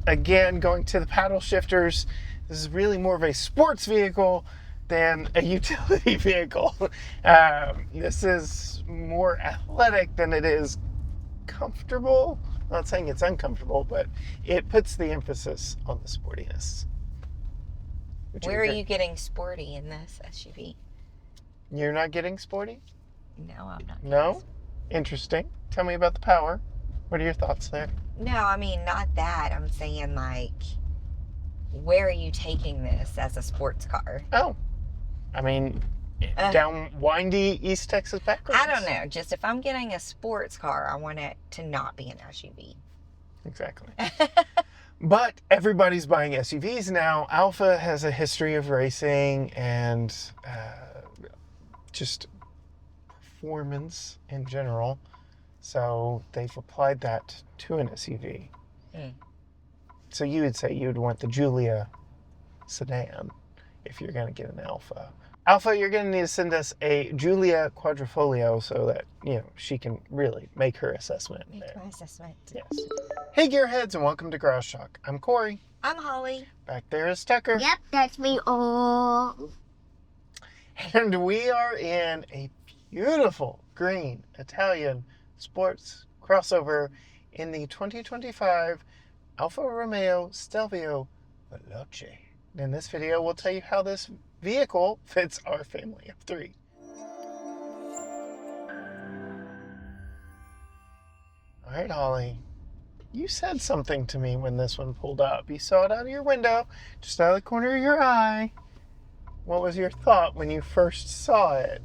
again, going to the paddle shifters, this is really more of a sports vehicle than a utility vehicle. This is more athletic than it is comfortable. I'm not saying it's uncomfortable, but it puts the emphasis on the sportiness. Where are you getting sporty in this SUV? You're not getting sporty? No, I'm not. No? Interesting. Tell me about the power. What are your thoughts there? No, I mean, not that. I'm saying, like, where are you taking this as a sports car? Oh, I mean, down windy East Texas back roads. I don't know. Just if I'm getting a sports car, I want it to not be an SUV. Exactly. But everybody's buying SUVs now. Alfa has a history of racing and just performance in general. So they've applied that to an SUV. So you would say you would want the Giulia sedan if you're going to get an Alfa. Alfa, you're going to need to send us a Giulia Quadrifoglio so that, she can really make her assessment. Make my assessment. Yes. Hey, Gearheads, and welcome to Garage Talk. I'm Corey. I'm Holly. Back there is Tucker. Yep, that's me all. And we are in a beautiful green Italian sports crossover in the 2025 Alfa Romeo Stelvio Veloce. In this video, we'll tell you how this vehicle fits our family of three. All right, Holly, you said something to me when this one pulled up. You saw it out of your window, just out of the corner of your eye. What was your thought when you first saw it?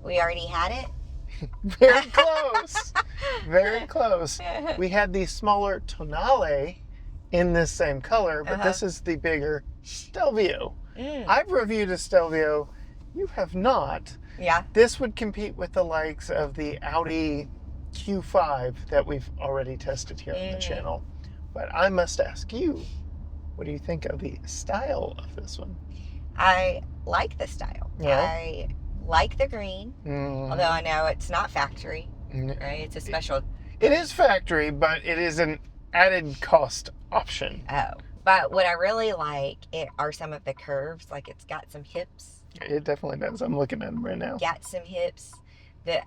We already had it? Very close. Very close. We had the smaller Tonale in this same color, but this is the bigger Stelvio. I've reviewed a Stelvio. You have not. Yeah. This would compete with the likes of the Audi Q5 that we've already tested here on the channel. But I must ask you, what do you think of the style of this one? I like the style. Yeah. I like the green, although I know it's not factory, right? It's a special. It is factory, but it is an added cost option. Oh. But what I really like are some of the curves. Like, it's got some hips. It definitely does. I'm looking at them right now. Got some hips.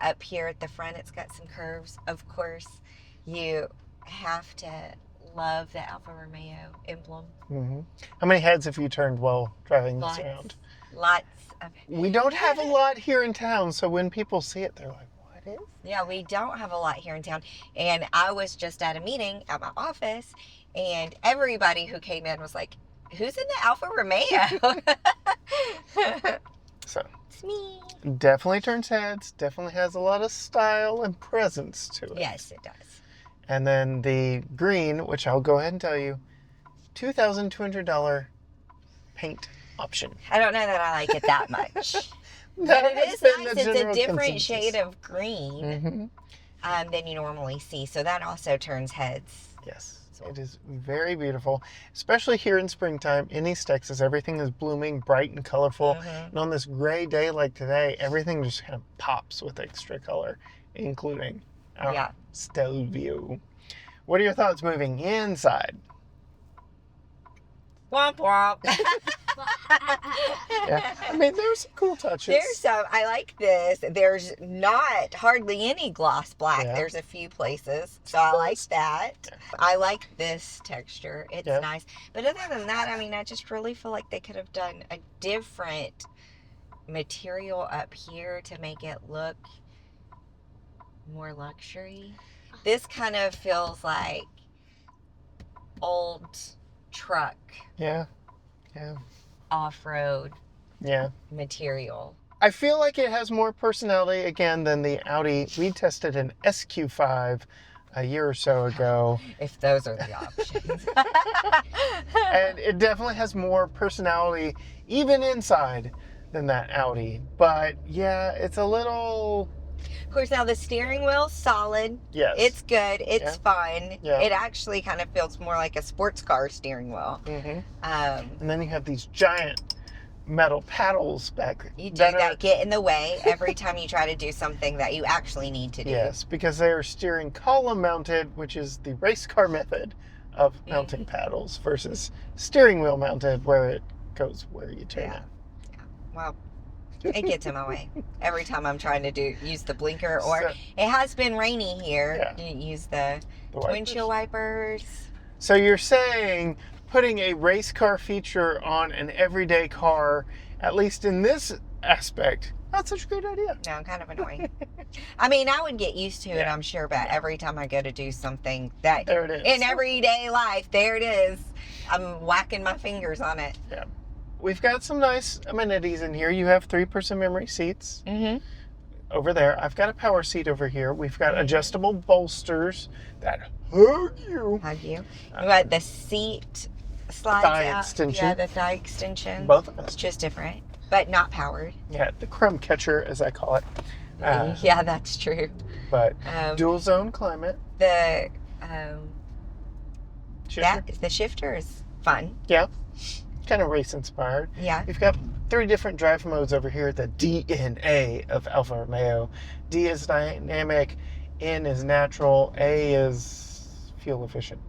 Up here at the front, it's got some curves. Of course, you have to love the Alfa Romeo emblem. How many heads have you turned while driving this around? Lots of. We don't have a lot here in town, so when people see it, they're like, what is? Yeah, we don't have a lot here in town. And I was just at a meeting at my office, and everybody who came in was like, who's in the Alfa Romeo? So, it's me. Definitely turns heads, definitely has a lot of style and presence to it. Yes, it does. And then the green, which I'll go ahead and tell you, $2,200 paint option. I don't know that I like it that much. But That it has is been nice. the It's a general different consensus. shade of green than you normally see. So that also turns heads. Yes, it is very beautiful, especially here in springtime in East Texas. Everything is blooming, bright and colorful. And on this gray day like today, everything just kind of pops with extra color, including our Stelvio. What are your thoughts moving inside? Womp womp. Yeah, I mean, there's some cool touches. There's some. I like this. There's not hardly any gloss black. Yeah. There's a few places. So I like that. Yeah. I like this texture. It's Yeah. nice. But other than that, I mean, I just really feel like they could have done a different material up here to make it look more luxury. This kind of feels like old truck Yeah. off-road material. I feel like it has more personality, again, than the Audi. We tested an SQ5 a year or so ago. If those are the options. And it definitely has more personality, even inside, than that Audi. But, yeah, it's a little... Of course, now the steering wheel's solid. Yes. It's good. It's fun. Yeah. It actually kind of feels more like a sports car steering wheel. And then you have these giant metal paddles back. You do that get in the way every time you try to do something that you actually need to do. Yes, because they are steering column mounted, which is the race car method of mounting paddles versus steering wheel mounted where it goes where you turn it. Yeah. Well, it gets in my way every time I'm trying to use the blinker, or So, it has been rainy here. Yeah. You use the windshield wipers. So you're saying putting a race car feature on an everyday car, at least in this aspect, not such a great idea. No, kind of annoying. I mean, I would get used to it, Yeah. I'm sure, but every time I go to do something that There it is. in everyday life, there it is. I'm whacking my fingers on it. Yeah. We've got some nice amenities in here. You have 3-person memory seats over there. I've got a power seat over here. We've got adjustable bolsters that hug you. Hug you. You got the seat slides Thigh out. extension. Yeah, the thigh extension. Both of us. It's just different, but not powered. Yeah, the crumb catcher, as I call it. Yeah, that's true. But dual zone climate. The Shifter. the shifter is fun. Yeah. Kind of race inspired. Yeah. We've got 3 different drive modes over here. The DNA of Alfa Romeo. D is dynamic, N is natural, A is fuel efficient.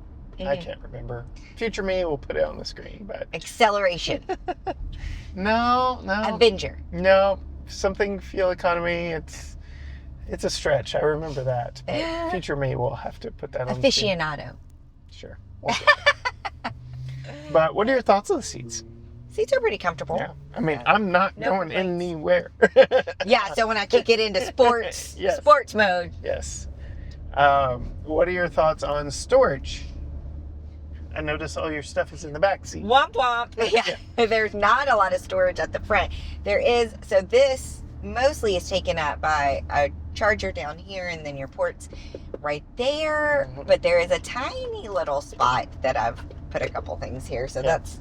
I can't remember. Future me will put it on the screen, but Acceleration. no. Avenger. No, something fuel economy. It's a stretch. I remember that. But future me will have to put that on the screen. Aficionado. Sure. We'll do it. But what are your thoughts on the seats? Seats are pretty comfortable. Yeah. I mean, I'm not No going complaints. anywhere. Yeah, so when I kick it into sports Yes. sports mode. Yes. What are your thoughts on storage? I notice all your stuff is in the back seat. Womp womp. Yeah. There's not a lot of storage at the front. There is, so this mostly is taken up by a charger down here and then your ports right there. But there is a tiny little spot that I've put a couple things here. So that's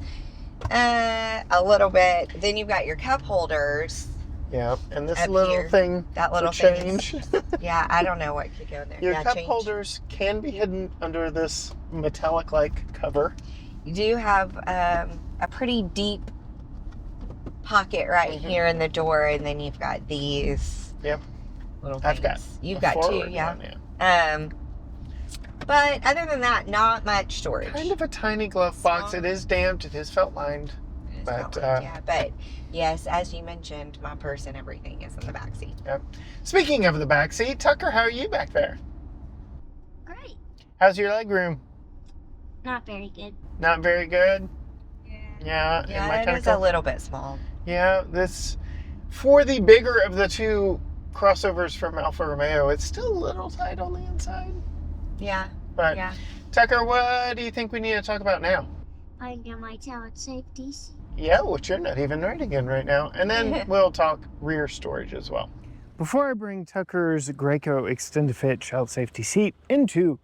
a little bit. Then you've got your cup holders. Yeah, and this Up little here. thing That little to thing change. Yeah, I don't know what could go in there. Your Yeah, cup change. holders can be hidden under this metallic-like cover. You do have a pretty deep pocket right here in the door, and then you've got these Yep. little things. I've got You've a got two, forward yeah. one, But other than that, not much storage. Kind of a tiny glove box. It is damped. It is felt lined. It's but, not much, yeah. But yes, as you mentioned, my purse and everything is in the back seat. Yep. Speaking of the back seat, Tucker, how are you back there? Great. How's your leg room? Not very good. Not very good. Yeah. Yeah. Am I Yeah, it kinda is a little bit small. Yeah, this for the bigger of the two crossovers from Alfa Romeo, it's still a little tight on the inside. Yeah. But Yeah. Tucker, what do you think we need to talk about now? I get my child safeties. Yeah, which you're not even writing in right now. And then we'll talk rear storage as well. Before I bring Tucker's Graco extended fit child safety seat into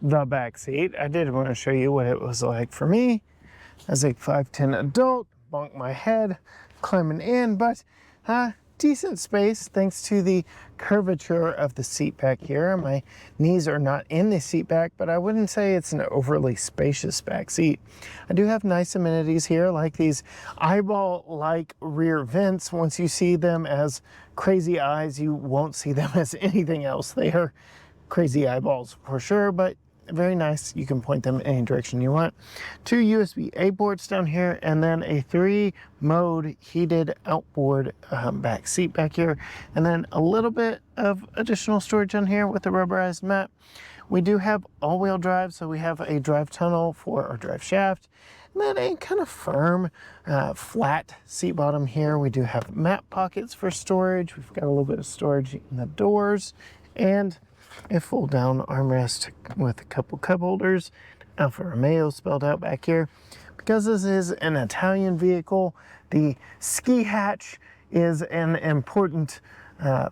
the back seat, I did want to show you what it was like for me as a 5'10" adult. Bonk my head climbing in, but decent space thanks to the curvature of the seat back here. My knees are not in the seat back, but I wouldn't say it's an overly spacious back seat. I do have nice amenities here, like these eyeball-like rear vents. Once you see them as crazy eyes, you won't see them as anything else. They are crazy eyeballs for sure, but very nice. You can point them any direction you want. 2 USB-A ports down here, and then a 3-mode heated outboard back seat back here, and then a little bit of additional storage on here with the rubberized mat. We do have all-wheel drive, so we have a drive tunnel for our drive shaft, and then a kind of firm, flat seat bottom here. We do have mat pockets for storage. We've got a little bit of storage in the doors, and a full down armrest with a couple cup holders. Alfa Romeo spelled out back here. Because this is an Italian vehicle, the ski hatch is an important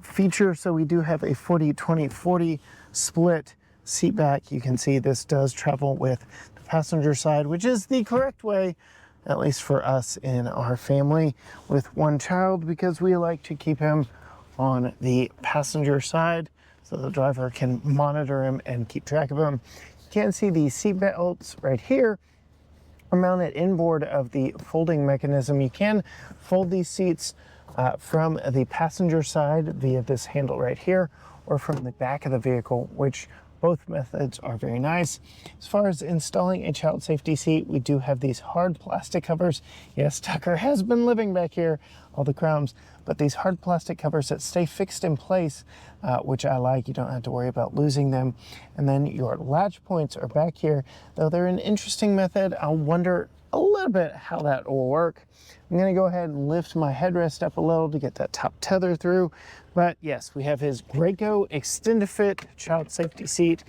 feature. So we do have a 40-20-40 split seat back. You can see this does travel with the passenger side, which is the correct way, at least for us in our family with one child, because we like to keep him on the passenger side, so the driver can monitor him and keep track of him. You can see the seat belts right here are mounted inboard of the folding mechanism. You can fold these seats from the passenger side via this handle right here, or from the back of the vehicle, which both methods are very nice. As far as installing a child safety seat, we do have these hard plastic covers. Yes, Tucker has been living back here, all the crumbs, but these hard plastic covers that stay fixed in place, which I like. You don't have to worry about losing them. And then your latch points are back here. Though they're an interesting method, I'll wonder a little bit how that will work. I'm going to go ahead and lift my headrest up a little to get that top tether through. But yes, we have his Graco extended fit child safety seat.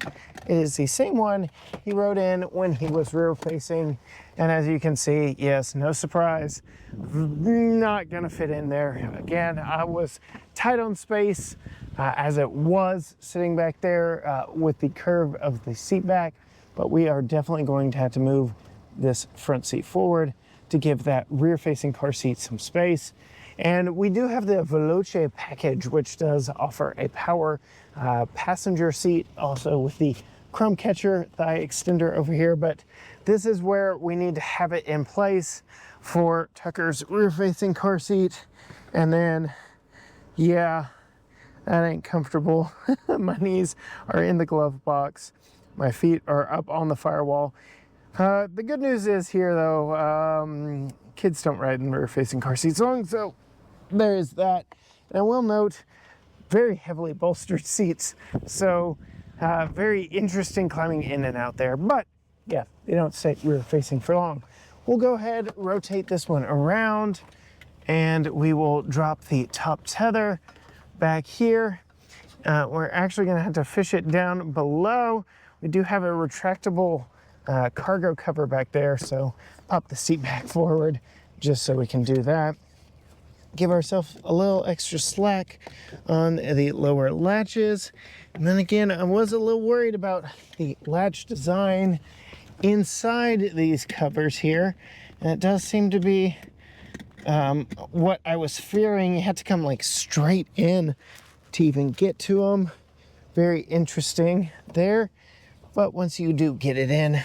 It is the same one he rode in when he was rear facing. And as you can see, yes, no surprise, not going to fit in there. Again, I was tight on space as it was sitting back there with the curve of the seat back. But we are definitely going to have to move this front seat forward to give that rear-facing car seat some space. And we do have the Veloce package, which does offer a power passenger seat, also with the chrome catcher thigh extender over here. But this is where we need to have it in place for Tucker's rear-facing car seat. And then, yeah, that ain't comfortable. My knees are in the glove box. My feet are up on the firewall. The good news is here, though, kids don't ride in rear-facing car seats long, so there is that. And I will note, very heavily bolstered seats, so very interesting climbing in and out there. But yeah, they don't stay rear-facing for long. We'll go ahead, rotate this one around, and we will drop the top tether back here. We're actually going to have to fish it down below. We do have a retractable cargo cover back there, so pop the seat back forward just so we can do that. Give ourselves a little extra slack on the lower latches. And then again, I was a little worried about the latch design inside these covers here, and it does seem to be what I was fearing. You had to come like straight in to even get to them. Very interesting there. But once you do get it in,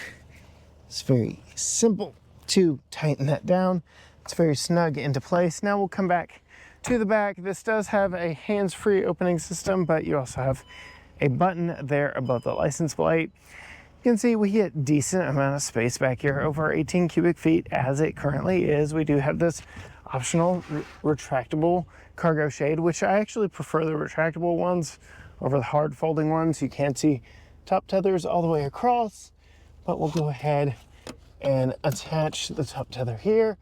it's very simple to tighten that down. It's very snug into place. Now we'll come back to the back. This does have a hands-free opening system, but you also have a button there above the license plate. You can see we get decent amount of space back here, over 18 cubic feet as it currently is. We do have this optional retractable cargo shade, which I actually prefer the retractable ones over the hard folding ones. You can see top tethers all the way across, but we'll go ahead and attach the top tether here,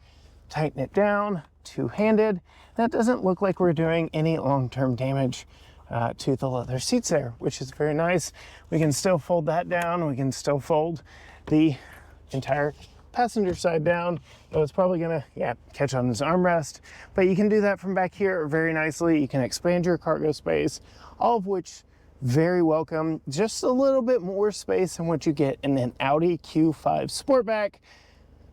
tighten it down, two-handed. That doesn't look like we're doing any long-term damage to the leather seats there, which is very nice. We can still fold that down. We can still fold the entire passenger side down, though it's probably gonna, catch on his armrest. But you can do that from back here very nicely. You can expand your cargo space, all of which very welcome. Just a little bit more space than what you get in an Audi Q5 Sportback,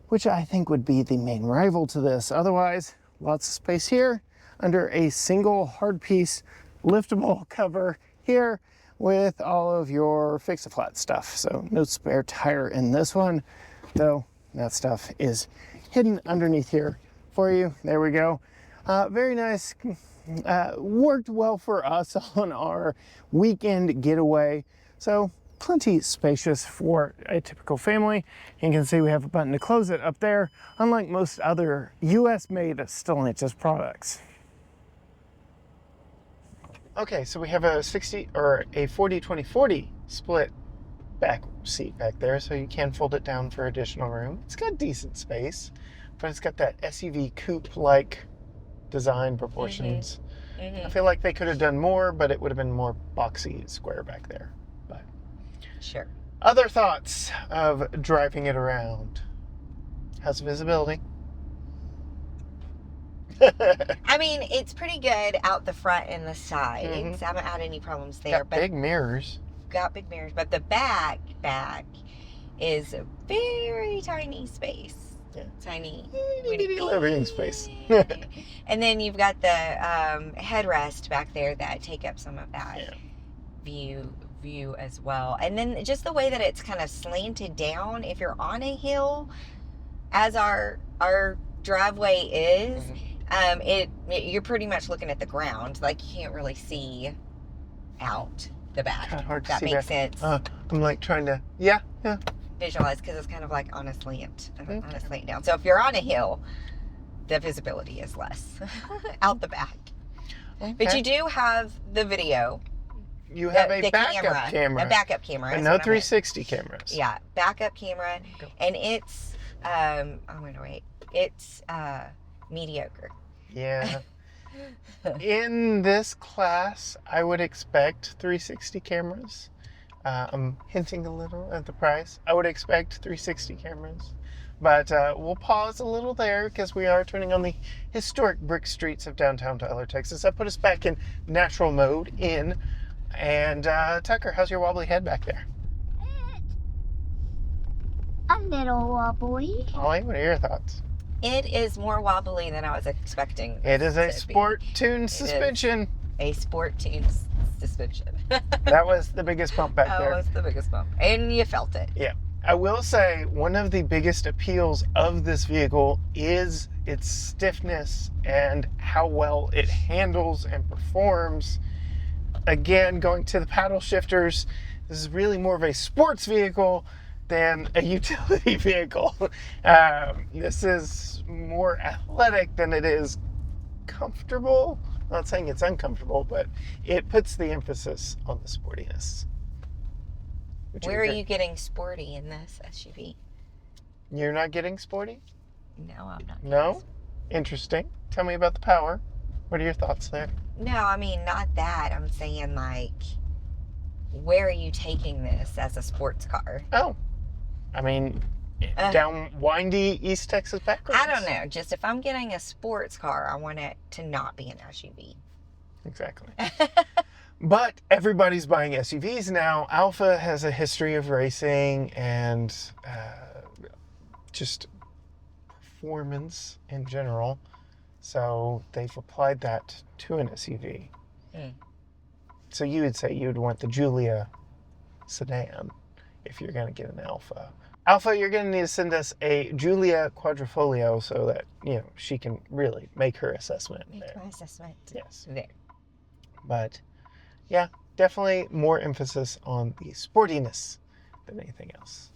which I think would be the main rival to this. Otherwise, lots of space here under a single hard piece liftable cover here with all of your fix-a-flat stuff. So no spare tire in this one, though that stuff is hidden underneath here for you. There we go. Very nice. Worked well for us on our weekend getaway. So plenty spacious for a typical family. You can see we have a button to close it up there, unlike most other US-made Stellantis products. Okay, so we have a 40-20-40 split back seat back there, so you can fold it down for additional room. It's got decent space, but it's got that SUV coupe-like design proportions. I feel like they could have done more, but it would have been more boxy square back there. But sure. Other thoughts of driving it around? How's the visibility? I mean, it's pretty good out the front and the sides. I haven't had any problems there. Got big mirrors. Got big mirrors, but the back is a very tiny space. Yeah. Tiny living space. And then you've got the headrest back there that take up some of that view as well. And then just the way that it's kind of slanted down, if you're on a hill, as our driveway is, you're pretty much looking at the ground. Like, you can't really see out the back. Kind of hard to That see makes that. sense. I'm like trying to, yeah. Visualize, because it's kind of like on a slant Okay. down. So if you're on a hill, the visibility is less out the back. Okay. But you do have the video. You have a the backup camera. A backup camera. And is no what I meant. 360 cameras. Yeah, backup camera. And it's, I'm going to wait. It's mediocre. Yeah. In this class, I would expect 360 cameras. I'm hinting a little at the price. I would expect 360 cameras. But we'll pause a little there because we are turning on the historic brick streets of downtown Tyler, Texas. That put us back in natural mode in. And Tucker, how's your wobbly head back there? A little wobbly. Ollie, what are your thoughts? It is more wobbly than I was expecting. It is a to be. sport tuned suspension. A sport tune suspension. That was the biggest bump back That there. was the biggest bump. And you felt it. Yeah. I will say one of the biggest appeals of this vehicle is its stiffness and how well it handles and performs. Again, going to the paddle shifters, this is really more of a sports vehicle than a utility vehicle. This is more athletic than it is comfortable. I'm not saying it's uncomfortable, but it puts the emphasis on the sportiness. Would Where are agree? you getting sporty in this SUV? You're not getting sporty? No, I'm not. No? Interesting. Tell me about the power. What are your thoughts there? No, I mean, not that. I'm saying, like, where are you taking this as a sports car? Oh, I mean, down windy East Texas back roads. I don't know. Just if I'm getting a sports car, I want it to not be an SUV. Exactly. But everybody's buying SUVs now. Alfa has a history of racing and just performance in general. So they've applied that to an SUV. Mm. So you would say you'd want the Giulia sedan if you're going to get an Alfa. Alfa, you're going to need to send us a Giulia Quadrifoglio so that, she can really make her assessment Make there. my assessment. Yes. There. But yeah, definitely more emphasis on the sportiness than anything else.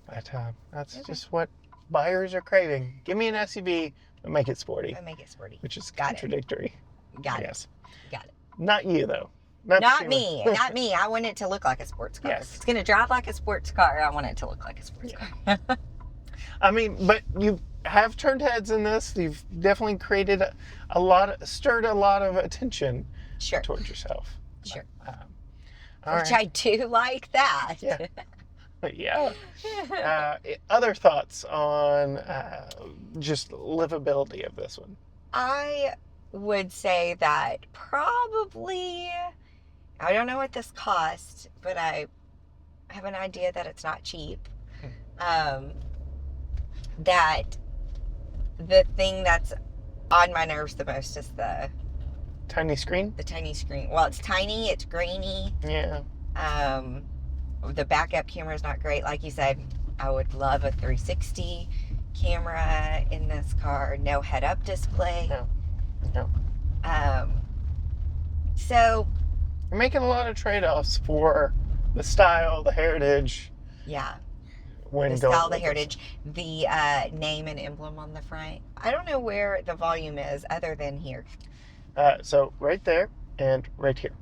But that's just what buyers are craving. Give me an SUV, but make it sporty, I make it sporty. which is Got it. contradictory. Got Yes. it. Got it. Not you, though. Not you. me. Not me. I want it to look like a sports car. Yes. If it's going to drive like a sports car, I want it to look like a sports car. I mean, but you have turned heads in this. You've definitely created stirred a lot of attention Sure. towards yourself. Sure. All Which right. I do like that. Yeah. Yeah. Other thoughts on just livability of this one? I would say that probably, I don't know what this cost, but I have an idea that it's not cheap. That the thing that's on my nerves the most is the Tiny screen? tiny screen. Well, it's tiny, it's grainy. Yeah. The backup camera is not great. Like you said, I would love a 360 camera in this car. No head-up display. No. So, You're making a lot of trade-offs for the style, the heritage. yeah. When The going style, the with heritage, the name and emblem on the front. I don't know where the volume is other than here. So right there and right here.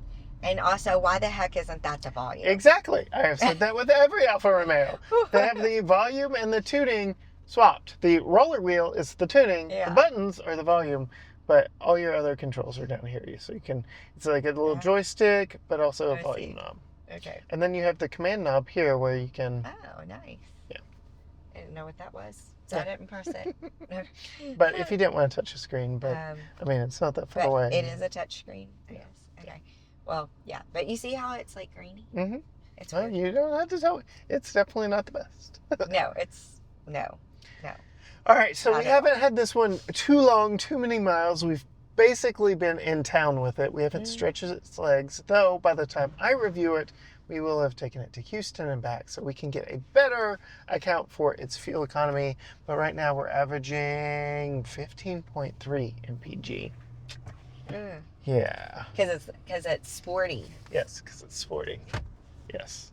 And also, why the heck isn't that the volume? Exactly. I have said that with every Alfa Romeo. They have the volume and the tuning swapped. The roller wheel is the tuning. Yeah. The buttons are the volume. But all your other controls are down here. So you can, it's like a little joystick, but also a I volume see. knob. Okay. And then you have the command knob here where you can, Oh, nice. Yeah. I didn't know what that was, so I didn't press it. but if you didn't want to touch the screen, but I mean, it's not that far but away. it is a touch screen, I guess. Okay. Well, yeah. But you see how it's like grainy? Mm-hmm. It's Well, weird. you don't have to tell me. It's definitely not the best. No, it's no. All right, so Not we at haven't had this one too long, too many miles. We've basically been in town with it. We haven't stretched its legs, though by the time I review it, we will have taken it to Houston and back so we can get a better account for its fuel economy. But right now we're averaging 15.3 mpg. Yeah. Because it's sporty. Yes, because it's sporty. Yes.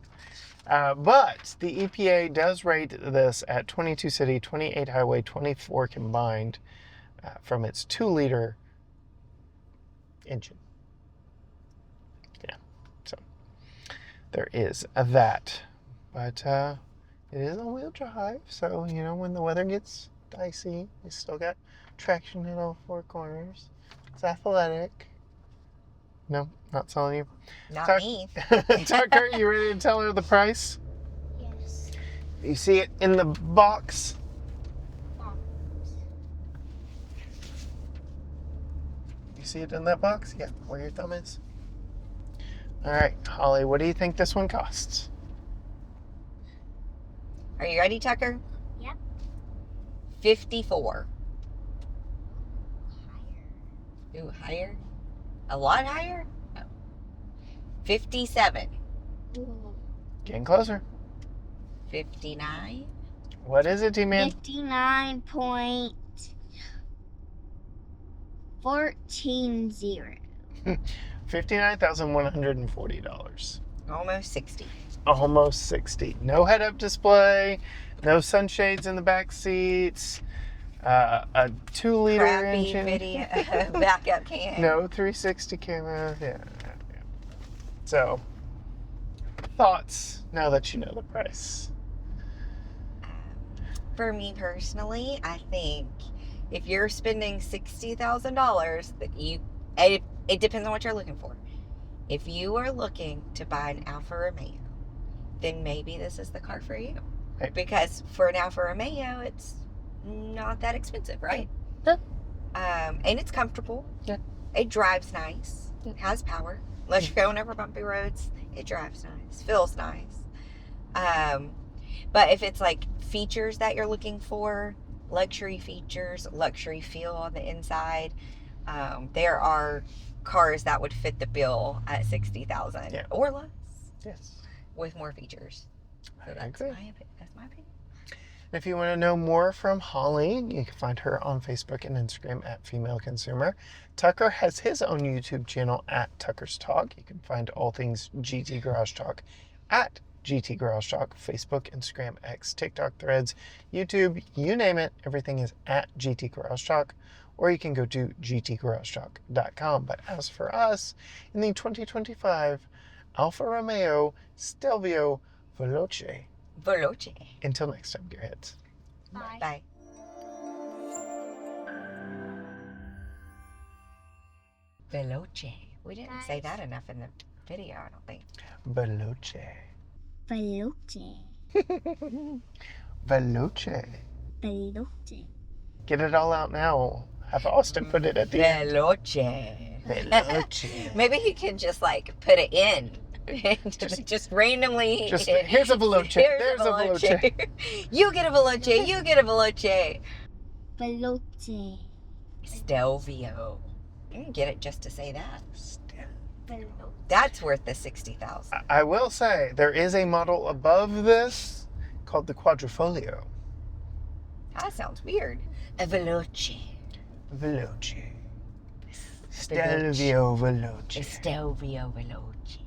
But the EPA does rate this at 22 city, 28 highway, 24 combined from its 2-liter engine. Yeah. So there is that. But it is all-wheel drive, so, you know, when the weather gets dicey, you still got traction in all 4 corners. It's athletic. No, not selling you. Not me. Tucker, you ready to tell her the price? Yes. You see it in the box? You see it in that box? Yeah, where your thumb is. All right, Holly, what do you think this one costs? Are you ready, Tucker? Yep. 54. Higher. Ooh, higher? A lot higher? No. 57. Ooh. Getting closer. 59. What is it, T-Man? 59.140. $59,140. Almost 60. Almost 60. No head-up display, no sunshades in the back seats, a 2-liter Crappy engine. video backup cam. No 360 camera. Yeah. So, thoughts now that you know the price? For me personally, I think if you're spending $60,000, that it depends on what you're looking for. If you are looking to buy an Alfa Romeo, then maybe this is the car for you. Right. Because for an Alfa Romeo, it's not that expensive, right? Yeah. And it's comfortable. Yeah. It drives nice. It has power. Unless you're going over bumpy roads, it drives nice. Feels nice. But if it's like features that you're looking for, luxury features, luxury feel on the inside, there are cars that would fit the bill at $60,000 or less. Yes. With more features. So that's my opinion. If you want to know more from Holly, you can find her on Facebook and Instagram at Female Consumer. Tucker has his own YouTube channel at Tucker's Talk. You can find all things GT Garage Talk at GT Garage Talk, Facebook, Instagram, X, TikTok, Threads, YouTube, you name it. Everything is at GT Garage Talk, or you can go to gtgaragetalk.com. But as for us, in the 2025 Alfa Romeo Stelvio Veloce. Until next time, gearheads. Bye. Bye. Veloce. We didn't say that enough in the video, I don't think. Veloce. Veloce. Veloce. Veloce. Get it all out now. Have Austin put it at the end. Veloce. Veloce. Maybe you can just like put it in. just randomly. Just here's a Veloce. There's a Veloce. You get a Veloce. You get a Veloce. Veloce. Stelvio. You can get it just to say that. Veloce. That's worth the $60,000. I will say there is a model above this called the Quadrifoglio. That sounds weird. A Veloce. Veloce. Stelvio Veloce. Stelvio Veloce.